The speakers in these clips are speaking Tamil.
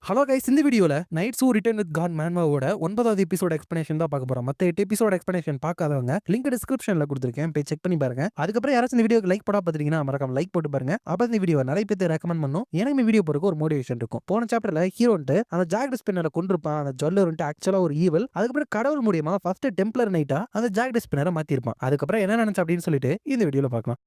ஹலோ கைஸ், இந்த வீடியோல Knights Who Return With God மேன்வாவோட 9வது எபிசோட் எக்ஸ்பிளனேஷன் தான் பார்க்க போறோம். மத்த 8 எபிசோட் எக்ஸ்பிளனேஷன் பார்க்காதவங்க லிங்க் டிஸ்கிரிப்ஷன்ல கொடுத்துருக்கேன், போய் செக் பண்ணி பாருங்க. அதுக்கப்புறம் யாராச்சும் இந்த வீடியோக்கு லைக் போடாம பார்த்துட்டீங்கன்னா மறக்காம லைக் போட்டு பாருங்க. அப்ப இந்த வீடியோ நிறைய பேருக்கு ரெக்கமெண்ட் பண்ணும். எனக்கு இந்த வீடியோ போறதுக்கு ஒரு மோட்டிவேஷன் இருக்கும். போன சாப்டர்ல ஹீரோன்ட்டு அந்த ஜாக் டிஸ்பின்னரை கொண்டிருப்பான். அந்த ஜுவல்லர் ஆக்சுவலா ஒரு ஈவல். அதுக்கப்புறம் கடவுள் மூலியமா ஃபர்ஸ்ட் டெம்ப்ளர் நைட்டா அந்த ஜாக் டிஸ்பின்னரை மாத்திருப்பான். அதுக்கப்புறம் என்ன நடந்துச்சு அப்படின்னு சொல்லிட்டு இந்த வீடியோல பார்க்கலாம்.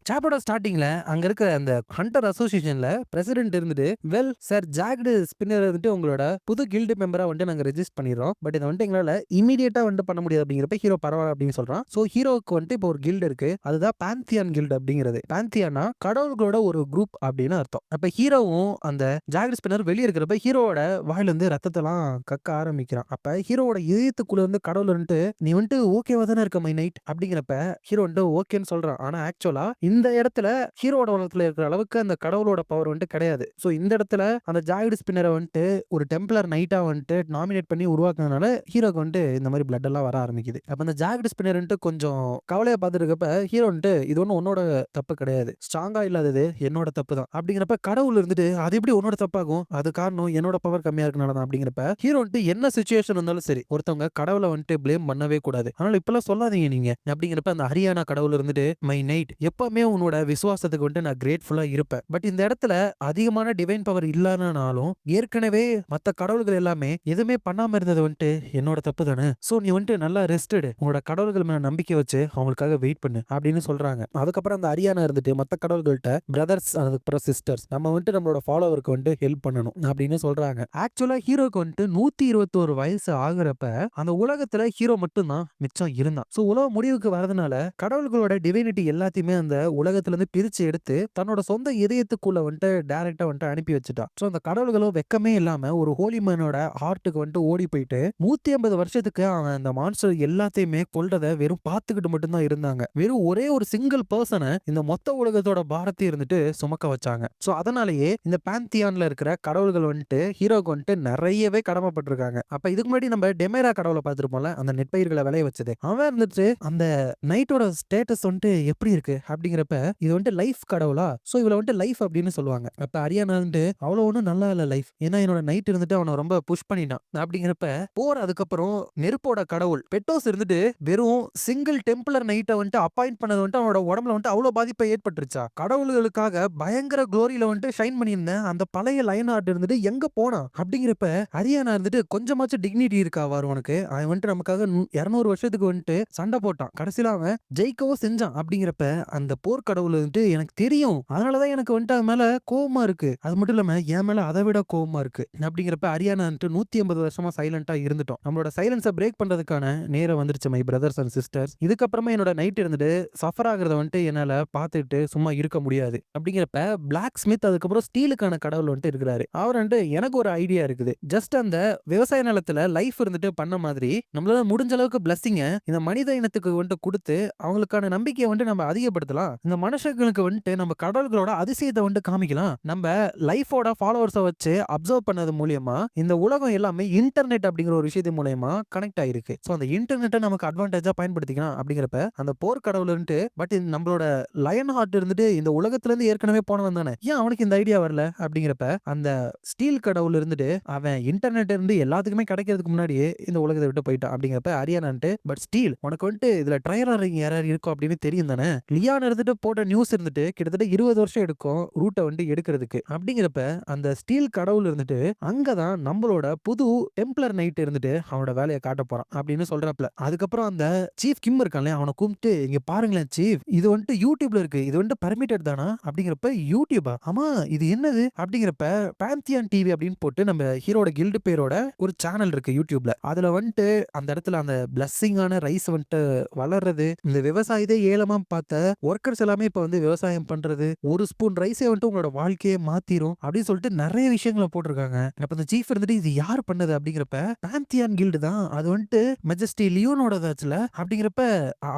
சாப்டரோட ஸ்டார்டிங்ல அங்க இருக்க அந்த ஹண்டர் அசோசியேஷன்ல பிரசிடென்ட் இருந்துட்டு, வெல் சார், ஜாக்டு ஸ்பின்னர் வந்துட்டு உங்களோட புது கில்டு மெம்பரா வந்து நாங்க ரெஜிஸ்டர் பண்ணிடுறோம். பட் இதை வந்துட்டு எங்களால இமீடியட்டா வந்து பண்ண முடியாது அப்படிங்கிறப்ப ஹீரோ பரவாயில்ல அப்படின்னு சொல்றான். சோ ஹீரோவுக்கு வந்துட்டு இப்போ ஒரு கில்டு இருக்கு. அதுதான் பாந்தியான் கில்டு அப்படிங்கிறது. பாந்தியானா கடவுள்களோட ஒரு குரூப் அப்படின்னு அர்த்தம். அப்ப ஹீரோவும் அந்த ஜாக்டு ஸ்பின்னர் வெளியே இருக்கிறப்ப ஹீரோவோட வாயில இருந்து ரத்தத்தெல்லாம் கக்க ஆரம்பிக்கிறான். அப்ப ஹீரோவோட இதயத்துக்குள்ள இருந்து கடவுள் வந்துட்டு, நீ வந்துட்டு ஓகேவா தானே இருக்க மை நைட் அப்படிங்கிறப்ப ஹீரோ வந்துட்டு ஓகேன்னு சொல்றான். ஆனா ஆக்சுவலா இந்த இடத்துல ஹீரோட உலகத்துல இருக்கிற அளவுக்கு அந்த கடவுளோட பவர் வந்துட்டு கிடையாது. சோ இந்த இடத்துல அந்த ஜாயிடு ஸ்பின்னரை வந்துட்டு ஒரு டெம்ப்ளர் நைட்டா வந்துட்டு நாமினேட் பண்ணி உருவாக்குனதுனால ஹீரோக்கு வந்துட்டு இந்த மாதிரி பிளட் எல்லாம் வர ஆரம்பிக்குது. அப்ப அந்த ஜாயிடு ஸ்பின்னர் வந்துட்டு கொஞ்சம் கவலையா பார்த்துருக்கப்ப ஹீரோ வந்துட்டு, இது ஒன்றும் உன்னோட தப்பு கிடையாது, ஸ்ட்ராங்கா இல்லாதது என்னோட தப்பு தான் அப்படிங்கிறப்ப கடவுள் இருந்துட்டு, அது எப்படி உன்னோட தப்பாகும், அது காரணம் என்னோட பவர் கம்மியா இருக்கனால தான் அப்படிங்கிறப்ப ஹீரோ வந்துட்டு என்ன சுச்சுவேஷன் இருந்தாலும் சரி ஒருத்தவங்க கடவுளை வந்துட்டு பிளேம் பண்ணவே கூடாது. அதனால இப்பெல்லாம் சொல்லாதீங்க நீங்க அப்படிங்கிறப்ப அந்த ஹரியானா கடவுள் இருந்துட்டு, மை நைட், எப்பவுமே உன்னோட விசுவாசத்துக்கு வந்துட்டு நான் கிரேட்ஃபுல்லா இருப்பேன். பட் இந்த இடத்துல அதிகமான டிவைன் பவர் இல்லனாலும் ஏற்கனவே மத்த கடவுள்கள் எல்லாமே எதுவுமே பண்ணாம இருந்தது வந்துட்டு என்னோட தப்பு தானே. சோ நீ வந்துட்டு நல்லா ரெஸ்டடு, உங்களோட கடவுள்கள் மேல நம்பிக்கை வச்சு அவங்களுக்காக வெயிட் பண்ணு அப்படின்னு சொல்றாங்க. அதுக்கப்புறம் அந்த ஹரியானா இருந்துட்டு மத்த கடவுள்கள்ட்ட, பிரதர்ஸ் அதுக்கப்புறம் சிஸ்டர்ஸ், நம்ம வந்துட்டு நம்மளோட ஃபாலோவருக்கு வந்துட்டு ஹெல்ப் பண்ணணும் அப்படின்னு சொல்றாங்க. ஆக்சுவலா ஹீரோக்கு வந்துட்டு 121 வயசு ஆகுறப்ப அந்த உலகத்துல ஹீரோ மட்டும் தான் மிச்சம் இருந்தான். சோ உலக முடிவுக்கு வரதுனால கடவுள்களோட டிவைனிட்டி எல்லாத்தையுமே அந்த உலகத்துல இருந்து பிரிச்சு எடுத்து தன்னோட சொந்த இதயத்துக்குள்ள வந்துட்டு டைரக்டா வந்துட்டு அனுப்பி வச்சுட்டான். சோ அந்த கடவுள்களும் வெக்கமே இல்லாம ஒரு ஹோலி மேனோட ஹார்ட்டுக்கு வந்துட்டு ஓடி போயிட்டு 150 வருஷத்துக்கு அவன் அந்த மான்ஸ்டர் எல்லாத்தையுமே கொல்றத வெறும் பார்த்துக்கிட்டு மட்டும்தான் இருந்தாங்க. வெறும் ஒரே ஒரு சிங்கிள் பர்சனை இந்த மொத்த உலகத்தோட பாரத்தை இருந்துட்டு சுமக்க வச்சாங்க. சோ அதனாலேயே இந்த பாந்தியான்ல இருக்கிற கடவுள்கள் வந்துட்டு ஹீரோக்கு வந்துட்டு நிறையவே கடமைப்பட்டிருக்காங்க. அப்ப இதுக்கு முன்னாடி நம்ம டெமேரா கடவுளை பார்த்திருப்போம்ல, அந்த நெற்பயிர்களை விளைய வச்சது, அவன் இருந்துட்டு அந்த நைட்டோட ஸ்டேட்டஸ் வந்துட்டு எப்படி இருக்கு அப்படிங்கிறப்ப, இது வந்துட்டு லைஃப் கடவுளா, சோ இவள வந்துட்டு லைஃப் அப்படின்னு சொல்லுவாங்க. அப்ப ஹரியானா வந்துட்டு அவ்வளவு ஒன்றும் நல்லா இல்ல லைஃப், ஏன்னா என்னோட நைட் இருந்துட்டு அவனை ரொம்ப புஷ் பண்ணிட்டான் அப்படிங்கிறப்ப போர். அதுக்கப்புறம் நெருப்போட கடவுள் பெட்டோஸ் இருந்துட்டு வெறும் சிங்கிள் டெம்ப்ளர் நைட்டை வந்துட்டு அப்பாயிண்ட் பண்ணது வந்துட்டு அவனோட உடம்புல வந்துட்டு அவ்வளவு பாதிப்பை ஏற்பட்டுருச்சா. கடவுள்களுக்காக பயங்கர குளோரியில வந்துட்டு ஷைன் பண்ணியிருந்தேன் அந்த பழைய லயன் ஹார்ட் இருந்துட்டு எங்க போனா அப்படிங்கிறப்ப ஹரியானா இருந்துட்டு, கொஞ்சமாச்சும் டிக்னிட்டி இருக்கா வார் உனக்கு, அவன் வந்துட்டு நமக்காக 200 வருஷத்துக்கு வந்துட்டு சண்டை போட்டான், கடைசியில அவன் ஜெயிக்கவும் செஞ்சான் அப்படிங்கிறப்ப அந்த போர்க்கடவுள் வந்துட்டு எனக்கு தெரியும், அதனாலதான் எனக்கு வந்துட்டு அவன் மேல கோவமா இருக்கு, அது மட்டும் இல்லாம என் மேல அதை விட கோவமா இருக்கு அப்படிங்கிறப்ப ஹரியானா வந்துட்டு 150 வருஷமா சைலண்டா இருந்துட்டோம், நம்மளோட சைலன்ஸை பிரேக் பண்றதுக்கான நேரம் வந்துருச்சு மை பிரதர்ஸ் அண்ட் சிஸ்டர்ஸ். இதுக்கப்புறமா என்னோட நைட் இருந்துட்டு சஃபர் ஆகிறத வந்துட்டு என்னால பார்த்துட்டு சும்மா இருக்க முடியாது அப்படிங்கிறப்ப பிளாக் ஸ்மித் அதுக்கப்புறம் ஸ்டீலுக்கான கடவுள் வந்துட்டு இருக்கிறாரு. அவர் வந்துட்டு, எனக்கு ஒரு ஐடியா இருக்குது, ஜஸ்ட் அந்த விவசாய நிலத்துல லைஃப் இருந்துட்டு பண்ண மாதிரி நம்மளால முடிஞ்ச அளவுக்கு பிளஸ்ஸிங்க இந்த மனித இனத்துக்கு வந்துட்டு கொடுத்து அவங்களுக்கான நம்பிக்கையை வந்துட்டு நம்ம அதிகப்படுத்தலாம். இந்த மனுஷங்களுக்கு வந்துட்டு நம்ம கடவுள்களோட அதிசயத்தை வந்துட்டு காமிக்கலாம். நம்ம லைஃபோட ஃபாலோவர்ஸை வச்சு அப்சர்வ் பண்ணது மூலியமா இந்த உலகம் எல்லாமே இன்டர்நெட் அப்படிங்கிற ஒரு விஷயத்து மூலயமா கனெக்ட் ஆயிருக்கு. ஸோ அந்த இன்டர்நெட்டை நமக்கு அட்வான்டேஜா பயன்படுத்திக்கலாம் அப்படிங்கிறப்ப அந்த போர் கடவுள் வந்துட்டு, பட் நம்மளோட லயன் ஹார்ட் இருந்துட்டு இந்த உலகத்துல இருந்து ஏற்கனவே போனவன் தானே, ஏன் அவனுக்கு இந்த ஐடியா வரல அப்படிங்கிறப்ப அந்த ஸ்டீல் கடவுள் இருந்துட்டு, அவன் இன்டர்நெட் இருந்து எல்லாத்துக்குமே கிடைக்கிறதுக்கு முன்னாடியே இந்த உலகத்தை விட்டு போயிட்டான் அப்படிங்கிறப்ப ஹரியானான்ட்டு, பட் ஸ்டீல் உனக்கு வந்துட்டு இதுல ட்ரையலர் யாராவது இருக்கும் அப்படின்னு தெரியும் தானே, லியான் இருந்துட்டு போட்ட நியூஸ் இருந்துட்டு கிட்டத்தட்ட 20 வருஷம் எடுக்கும் ரூட்டை வந்து எடுக்கிறதுக்கு அப்படிங்கிறப்ப அந்த ஸ்டீல் கடவுள் இருந்துட்டு அங்கதான் நம்மளோட புது டெம்ப்ளர் நைட் இருந்துட்டு அவனோட வேலையை காட்ட போறான் அப்படின்னு சொல்றாப்ல. அதுக்கப்புறம் அந்த சீஃப் கிம் இருக்கான்ல, அவனை கூப்பிட்டு, இங்க பாருங்களேன் சீஃப், இது வந்துட்டு யூடியூப்ல இருக்கு, இது வந்துட்டு பர்மிட்டட் தானா அப்படிங்கிறப்ப, யூடியூபா, ஆமா இது என்னது அப்படிங்கிறப்ப, பாந்தியான் டிவி அப்படின்னு போட்டு நம்ம ஹீரோட கில்டு பேரோட ஒரு சேனல் இருக்கு யூடியூப்ல. அதுல வந்துட்டு அந்த இடத்துல அந்த பிளஸ்ஸிங்கான ரைஸ் வந்துட்டு வளர்றது, இந்த விவசாயத்தை ஏலமா பார்த்த ஒர்க்கர்ஸ் ரைஸ் எல்லாமே இப்ப வந்து விவசாயம் பண்றது, ஒரு ஸ்பூன் ரைஸே வந்துட்டு உங்களோட வாழ்க்கையே மாத்திரும் அப்படின்னு சொல்லிட்டு நெறைய விஷயங்கள போட்டிருக்காங்க. அப்ப அந்த சீஃப் இருந்துட்டு இது யார் பண்ணது அப்படிங்கிறப்ப, பாந்தியான் கில்டு தான். அது வந்துட்டு மெஜஸ்டி லியோனோடதாச்சுல. அப்படிங்கிறப்ப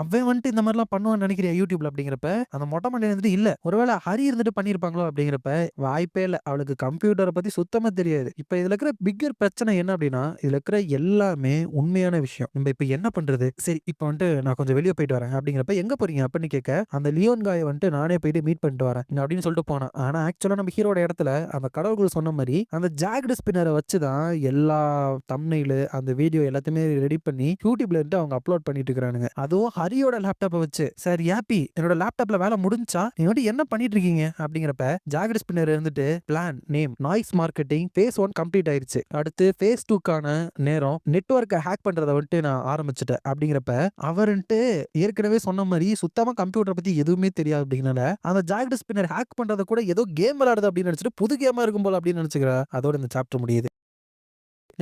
அவன் வந்துட்டு இந்த மாரிலாம் பண்ணுவான்னு நினைக்கிறியா யூடியூப்ல அப்படிங்கிறப்ப, அந்த மொட்டை மண்டையன் இருந்துட்டு இல்ல. ஒருவேளை ஹரி இருந்துட்டு பண்ணியிருப்பாங்களோ அப்படிங்கிறப்ப, வாய்ப்பே இல்ல. அவளுக்கு கம்ப்யூட்டர பத்தி சுத்தமா தெரியாது. இப்ப இதுல இருக்கிற பிக்கர் பிரச்சனை என்ன அப்படின்னா, இதுல இருக்கிற எல்லாமே உண்மையான விஷயம். நம்ம இப்ப என்ன பண்றது? சரி இப்ப வந்துட்டு நான் கொஞ்சம் வெளிய போயிட்டு வரேன் அப்படிங்கிறப்ப, எங்க போறீங்க அப்படின்னு கேட்க, அந்த லியோன் காய வந்துட்டு நானே போயிட்டு மீட் பண்ணிட்டு வரேன் அப்படின்னு சொல்லிட்டு போனான். ஆனா ஆக்சுவலா நம்ம ஹீரோட இடத்துல அந்த கடவுள்கள் சொன்ன மாரி அந்த ஜாக்டு ஸ்பின்னர வச்சு தான் எல்லா தம்ப்நெயில் அந்த வீடியோ எல்லாத்தையுமே ரெடி பண்ணி யூடியூப்ல இருந்து அவங்க அப்லோட் பண்ணிட்டு இருக்கானுங்க. அதுவும் ஹரியோட லேப்டாப்பை வச்சு, சார் யாப்பி என்னோட லேப்டாப்ல வேலை முடிஞ்சா நீங்க வந்து என்ன பண்ணிட்டு இருக்கீங்க அப்படிங்கிறப்ப, ஜாக்டு ஸ்பின்னர் இருந்துட்டு plan name noise marketing phase 1 complete ஆயிருச்சு. அடுத்து ஃபேஸ் 2க்கான நேரம் நெட்வொர்க்கை ஹேக் பண்றத வந்துட்டு நான் ஆரம்பிச்சுட்டேன் அப்படிங்கிறப்ப, அவருன்ட்டு ஏற்கனவே சொன்ன மாதிரி சுத்தமா கம்ப்யூட்டர் பத்தி எதுவுமே தெரியாது அப்படிங்கனால அந்த ஜாக்டு ஸ்பின்னர் ஹேக் பண்றத கூட ஏதோ கேம் விளையாடுது அப்படின்னு நினைச்சிட்டு புது கேமா இருக்கும் போல அப்படின்னு நினைச்சுக்கிறா. அதோட இந்த சாப்டர் முடியுது.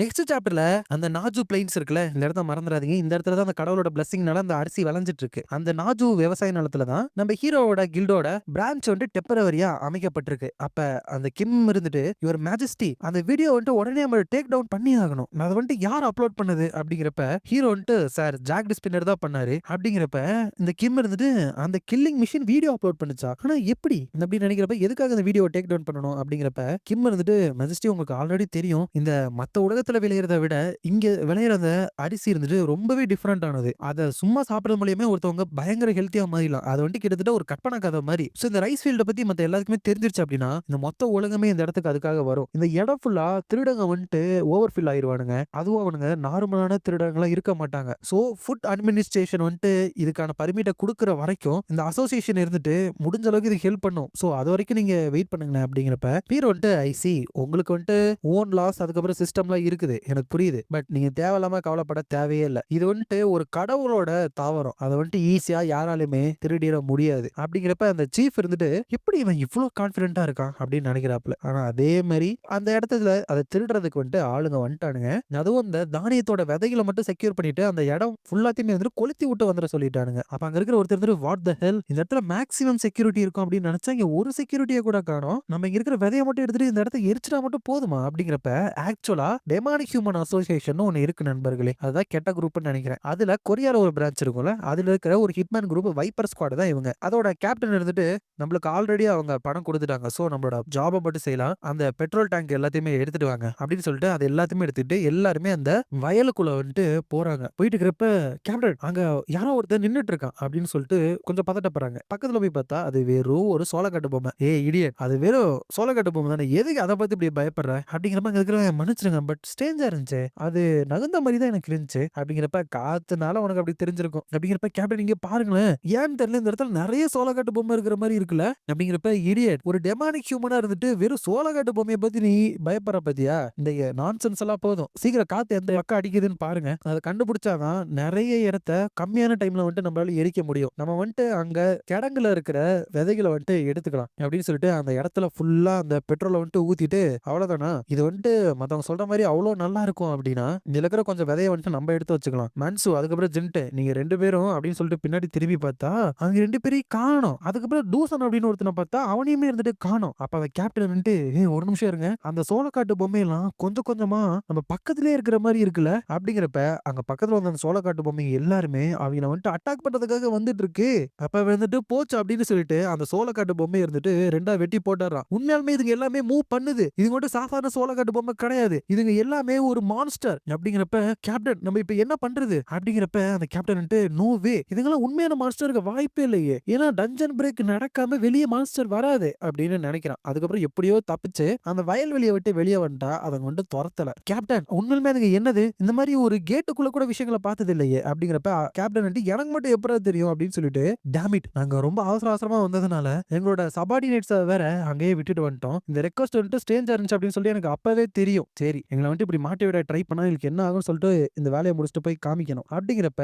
நெக்ஸ்ட் சாப்டர்ல அந்த நாஜு பிளைன்ஸ் இருக்குல்ல, இந்த இடத்த மறந்துடாதீங்க. இந்த இடத்துல தான் அந்த கடவுளோட பிளெஸிங்னால அந்த அரிசி விளைஞ்சிட்டு இருக்கு. அந்த நாஜு விவசாய நிலத்துல தான் நம்ம ஹீரோவோட கில்டோட பிரான்ச் வந்து டெம்பரவரியா அமைக்கப்பட்டிருக்கு. அப்ப அந்த கிம் இருந்துட்டு யுவர் மேஜஸ்டி அந்த வீடியோ வந்துட்டு உடனே நம்ம டேக் டவுன் பண்ணி ஆகணும். அதை வந்துட்டு யார் அப்லோட் பண்ணது அப்படிங்கிறப்ப, ஹீரோ வந்துட்டு சார் ஜாக் ஸ்பின்னர் தான் பண்ணாரு அப்படிங்கிறப்ப, இந்த கிம் இருந்துட்டு அந்த கில்லிங் மிஷின் வீடியோ அப்லோட் பண்ணுச்சா, ஆனா எப்படி அப்படின்னு நினைக்கிறப்ப, எதுக்காக அந்த வீடியோ டேக் டவுன் பண்ணணும் அப்படிங்கிறப்ப, கிம் இருந்துட்டு மெஜஸ்டி உங்களுக்கு ஆல்ரெடி தெரியும், இந்த மத்த உலகத்துல விளையிறத விட இங்க விளையிற அந்த அரிசி இருந்துட்டு ரொம்பவே டிஃபரெண்ட் ஆனது. அத சும்மா சாப்பிடுறது மூலியமே ஒருத்தவங்க பயங்கர ஹெல்த்தியா மாறிடலாம். அது வந்துட்டு கிட்டத்தட்ட ஒரு கற்பனை கதை மாதிரி. சோ இந்த ரைஸ் ஃபீல்ட பத்தி மத்த எல்லாருக்குமே தெரிஞ்சிருச்சு அப்படின்னா, இந்த மொத்த உலகமே இந்த இடத்துக்கு அதுக்காக வரும். இந்த இடம் ஃபுல்லா திருடங்க வந்துட்டு ஓவர் ஃபில் ஆயிருவானுங்க. அதுவும் அவனுங்க நார்மலான திருடங்களா இருக்க மாட்டாங்க. சோ ஃபுட் அட்மினிஸ்ட்ரேஷன் வந்துட்டு இதுக்கான பர்மிட்ட குடுக்குற வரைக்கும் இந்த அசோசியேஷன் இருந்துட்டு முடிஞ்ச அளவுக்கு இது ஹெல்ப் பண்ணும். சோ அது வரைக்கும் நீங்க வெயிட் பண்ணுங்க அப்படிங்கிறப்ப, ஹீரோ வந்துட்டு ஐ சி உங்களுக்கு வந்துட்டு ஓன் லாஸ் அதுக்கப்புறம் சிஸ்டம்லாம் இருக்குது, எனக்கு புரியுது. பட் நீங்க தேவையில்லாம கவலைப்பட தேவையே இல்ல. இது வந்துட்டு ஒரு கடவுளோட தாவரம். அதை வந்துட்டு ஈஸியா யாராலுமே திருடிட முடியாது அப்படிங்கிறப்ப, அந்த சீஃப் இருந்துட்டு எப்படி இவன் இவ்வளவு கான்பிடென்ட்டா இருக்கான் அப்படின்னு நினைக்கிறாப்ல. ஆனா அதே மாதிரி அந்த இடத்துல அதை திருடுறதுக்கு வந்துட்டு ஆளுங்க வந்துட்டானுங்க. அதுவும் அந்த தானியத்தோட விதைகளை மட்டும் செக்யூர் பண்ணிட்டு அந்த இடம் ஃபுல்லாத்தையுமே வந்துட்டு கொளுத்தி விட்டு வந்துட சொல்லிட்டானுங்க. அப்ப அங்க இருக்கிற ஒருத்தர் வந்துட்டு வாட் த ஹெல், இந்த இடத்துல மேக்ஸிமம் செக்யூரிட்டி இருக்கும் அப்படின்னு நினைச்சா இங்க ஒரு செக்யூரிட்டியை கூட காணோம். நம்ம இங்க இருக்கிற விதையை மட்டும் எடுத்துட்டு இந்த இடத்த எரிச்சிட்டா மட்டும் போதுமா அப்படிங்கிறப்ப, ஆக்சுவலா டெமானிக் ஹியூமன் அசோசியேஷன் ஒன்னு இருக்கு நண்பர்களே. அதுதான் கெட்ட குரூப்னு நினைக்கிறேன். அதுல கொரியால ஒரு பிரான்ச் இருக்கும்ல, அதுல இருக்கிற ஒரு ஹிட்மேன் குரூப் வைப்பர் ஸ்குவாட் தான் இவங்க. அதோட கேப்டன் இருந்துட்டு நம்மளுக்கு ஆல்ரெடி அவங்க பணம் கொடுத்துட்டாங்க. சோ நம்மளோட ஜாபை மட்டும் செய்யலாம், அந்த பெட்ரோல் டேங்க் எல்லாத்தையுமே எடுத்துட்டு வாங்க அப்படின்னு சொல்லிட்டு அது எல்லாத்தையுமே எடுத்துட்டு எல்லாருமே அந்த வயலுக்குள்ள வந்துட்டு போறாங்க. போயிட்டு இருக்கிறப்ப கேப்டன் அங்க யாரோ ஒருத்தர் நின்னுட்டு இருக்கான் அப்படின்னு சொல்லிட்டு கொஞ்சம் பதட்டப்படுறாங்க. பக்கத்துல போய் பார்த்தா அது வெறும் ஒரு சோளக்காட்டு பொம்மை. ஏ இடியட், அது வெறும் சோளக்காட்டு பொம்மை தானே, எதுக்கு அதை பத்தி இப்படி பயப்படுற அப்படிங்கிற மாதிரி இருக்கிற, மன்னிச்சிருங்க பட் ஸ்ட்ரேஞ்சா இருந்துச்சு, அது நகுந்த மாதிரி தான் எனக்கு இருந்துச்சு அப்படிங்கிறப்ப, காத்துனால உனக்கு அப்படி தெரிஞ்சிருக்கும் அப்படிங்கிறப்ப, கேப்டன் இங்க பாருங்களேன் ஏன்னு தெரியல இந்த இடத்துல நிறைய சோளக்காட்டு பொம்மை இருக்கிற மாதிரி இருக்குல்ல அப்படிங்கிறப்ப, இடியட் ஒரு டெமானிக் ஹியூமனா இருந்துட்டு வெறும் சோளக்காட்டு பொம்மையை பத்தி நீ பயப்படுற பத்தியா, இந்த நான்சென்ஸ் எல்லாம் போதும், சீக்கிரம் காத்து எந்த பக்கம் அடிக்குதுன்னு பாருங்க, அதை கண்டுபிடிச்சாதான் நிறைய இடத்த கம்மியான டைம்ல வந்துட்டு நம்மளால எரிக்க முடியும், நம்ம வந்துட்டு அங்க கிடங்குல இருக்கிற விதைகளை வந்துட்டு எடுத்துக்கலாம் அப்படின்னு சொல்லிட்டு அந்த இடத்துல ஃபுல்லா அந்த பெட்ரோலை வந்துட்டு ஊத்திட்டு, அவ்வளவுதானா இது வந்துட்டு மத்தவங்க சொல்ற மாதிரி அவ்வளவு நல்லா இருக்கும் அப்படின்னா, இதுல இருக்கிற கொஞ்சம் விதையை வந்துட்டு நம்ம எடுத்து வச்சுக்கலாம். மன்சு அதுக்கப்புறம் ஜின்ட்டு நீங்க 2 பேரும் அப்படின்னு சொல்லிட்டு பின்னாடி திரும்பி பார்த்தா அவங்க 2 பேரையும் காணோம். அதுக்கப்புறம் தூசன் அப்படின்னு ஒருத்தனை பார்த்தா அவனையுமே இருந்துட்டு காணோம். அப்ப அவ கேப்டன் வந்துட்டு ஒரு நிமிஷம் இருங்க, அந்த சோளக்காட்டு பொம்மையெல்லாம் கொஞ்சம் கொஞ்சமா நம்ம பக்கத்திலே இருக்கிற மாதிரி இருக்குல்ல அப்படிங்கிறப்ப, அங்க பக்கத்துல வந்த அந்த சோளக்காட்டு பொம்மைங்க எல்லாருமே அவங்கள வந்துட்டு அட்டாக் பண்றதுக்காக வந்துட்டு இருக்கு. அப்ப வந்துட்டு போச்சு அப்படின்னு சொல்லிட்டு அந்த சோளக்காட்டு பொம்மை இருந்துட்டு 2ஆ வெட்டி போட்டுறான். உண்மையாலுமே இதுங்க எல்லாமே மூவ் பண்ணுது, இது மட்டும் சாதாரண சோளக்காட்டு பொம்மை கிடையாது, இதுங்க எல்லாமே ஒரு மான்ஸ்டர் அப்படிங்கிறப்ப, கேப்டன் நம்ம இப்ப என்ன பண்றது அப்படிங்கிறப்ப, அந்த கேப்டன் வந்துட்டு நோ வே, இதுங்கெல்லாம் உண்மையான மான்ஸ்டருக்கு வாய்ப்பே இல்லையே, ஏன்னா டஞ்சன் பிரேக் நடக்காம வெளியே மான்ஸ்டர் வராது அப்படின்னு நினைக்கிறான். அதுக்கப்புறம் எப்படியோ தப்பிச்சு அந்த வயல்வெளியை விட்டு வெளியே வந்துட்டா அவங்க வந்துட்டு துரத்தல. கேப்டன் உண்மையிலுமே அதுங்க என்னது இந்த மாதிரி ஒரு கேட்டுக்குள்ள கூட விஷயங்களை பார்த்தது இல்லையே அப்படிங்கிறப்ப, கேப்டன் வந்துட்டு எனக்கு மட்டும் எப்படா தெரியும் அப்படின்னு சொல்லிட்டு, டேமிட் நாங்க ரொம்ப அவசர அவசரமா வந்ததுனால எங்களோட சபார்டினேட்ஸை வேற அங்கேயே விட்டுட்டு வந்துட்டோம், இந்த ரெக்வஸ்ட் வந்துட்டு ஸ்ட்ரேஞ்சா இருந்துச்சு அப்படின்னு சொல்லி எனக்கு அப்பவே தெரியும், சரி எங்களை வந்துட்டு இப்படி மாட்டி விட ட்ரை பண்ணா இதுக்கு என்ன ஆகும்னு சொல்லிட்டு இந்த வேலையை முடிச்சுட்டு போய் காமிக்கணும். அப்படிங்கிறப்ப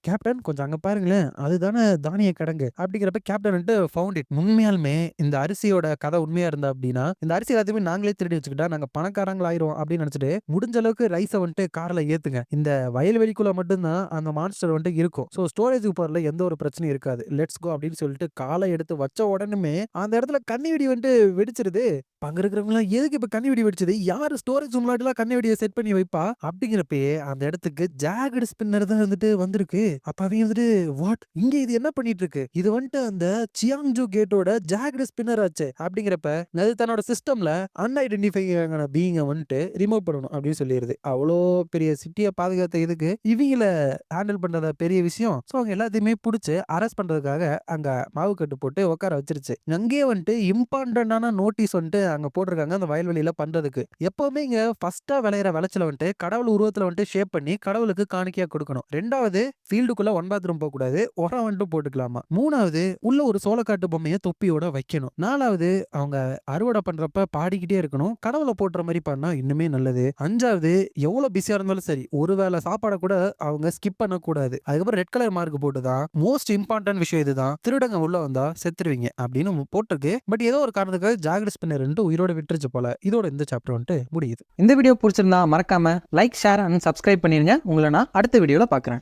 கேப்டன் கொஞ்சம் அங்க பாருங்களேன், அதுதானே தானிய கிடங்கு. அப்படிங்கிறப்ப கேப்டன் வந்துட்டு ஃபவுண்ட் இட். உண்மையாலுமே இந்த அரிசியோட கதை உண்மையா இருந்தா அப்படின்னா, இந்த அரிசி எல்லாத்தையுமே நாங்களே திருடி வச்சுக்கிட்டா நாங்க பணக்காரங்களா ஆயிரும் அப்படின்னு நினைச்சிட்டு முடிஞ்ச அளவுக்கு ரைஸை வந்துட்டு கார்ல ஏத்துங்க. இந்த வயல்வெளிக்குள்ள மட்டும்தான் அந்த மான்ஸ்டர் வந்துட்டு இருக்கும். ஸோ ஸ்டோரேஜுக்கு போறதுல எந்த ஒரு பிரச்சனையும் இருக்காது. லெட்ஸ் கோ அப்படின்னு சொல்லிட்டு காலை எடுத்து வச்ச உடனுமே அந்த இடத்துல கண்ணி வெடி வந்துட்டு வெடிச்சிருது. அங்க இருக்கிறவங்க எதுக்கு இப்ப கண்ணி வெடி வெடிச்சது, யாரு ஸ்டோரேஜ் முன்னாடிலாம் கண்ணி வெடியை செட் பண்ணி வைப்பா அப்படிங்கிறப்பயே அந்த இடத்துக்கு ஜாகட் ஸ்பின்னர் தான் வந்துட்டு வந்திருக்கு. அப்ப அவங்க வந்துட்டு வாட், இங்க இது என்ன பண்ணிட்டு இருக்கு, இது வந்துட்டு அந்த சியாங்ஜூ கேட்டோட ஜாகட் ஸ்பின்னர் ஆச்சு அப்படிங்கிறப்ப அது தன்னோட சிஸ்டம்ல அன்ஐடென்டிஃபை ஆன பீயிங்க வந்துட்டு ரிமூவ் பண்ணணும் அப்படின்னு சொல்லிடுது. அவ்வளோ பெரிய சிட்டியை பாதுகாத்த இதுக்கு இவங்கள ஹேண்டில் பண்றத பெரிய விஷயம். ஸோ அவங்க எல்லாத்தையுமே பிடிச்சி அரெஸ்ட் பண்றதுக்காக அங்க மாவு கட்டு போட்டு உட்கார வச்சிருச்சு. அங்கேயே வந்துட்டு இம்பார்ட்டன்டான நோட்டீஸ் வந்துட்டு அங்க போட்டிருக்காங்க அந்த வயல்வெளியில பண்றதுக்கு. எப்பவுமே இங்க ஃபர்ஸ்டா விளையிற விளைச்சல வந்துட்டு கடவுள் உருவத்துல வந்துட்டு ஷேப் பண்ணி கடவுளுக்கு காணிக்கையா கொடுக்கணும். ரெண்டாவது ஃபீல்டுக்குள்ள ஒன் பாத்ரூம் போக கூடாது, உரம் வந்துட்டு போட்டுக்கலாமா. மூணாவது உள்ள ஒரு சோளக்காட்டு பொம்மையை தொப்பியோட வைக்கணும். நாலாவது அவங்க அறுவடை பண்றப்ப பாடிக்கிட்டே இருக்கணும். கடவுளை போட்டுற மாதிரி பண்ணா இன்னுமே நல்லது. அஞ்சாவது எவ்வளவு பிஸியா இருந்தாலும் சரி ஒருவேளை சாப்பாடை கூட அவங்க ஸ்கிப் பண்ண கூடாது. அதுக்கப்புறம் ரெட் கலர் மார்க் போட்டுதான் மோஸ்ட் இம்பார்ட்டன்ட் விஷயம் இதுதான், திருடங்க உள்ள வந்தா செத்துருவீங்க அப்படின்னு போட்டிருக்கு. பட் ஏதோ ஒரு காரணத்துக்காக ஜாகட் ஸ்பின்னர் உயிரோட விட்டுருச்சு போல. இதோட இந்த சாப்டர் வந்துட்டு முடியுது. இந்த வீடியோ பிடிச்சிருந்தா மறக்காம லைக், ஷேர் அண்ட் சப்ஸ்கிரைப் பண்ணிருங்க. உங்களை நான் அடுத்த வீடியோல பார்க்குறேன்.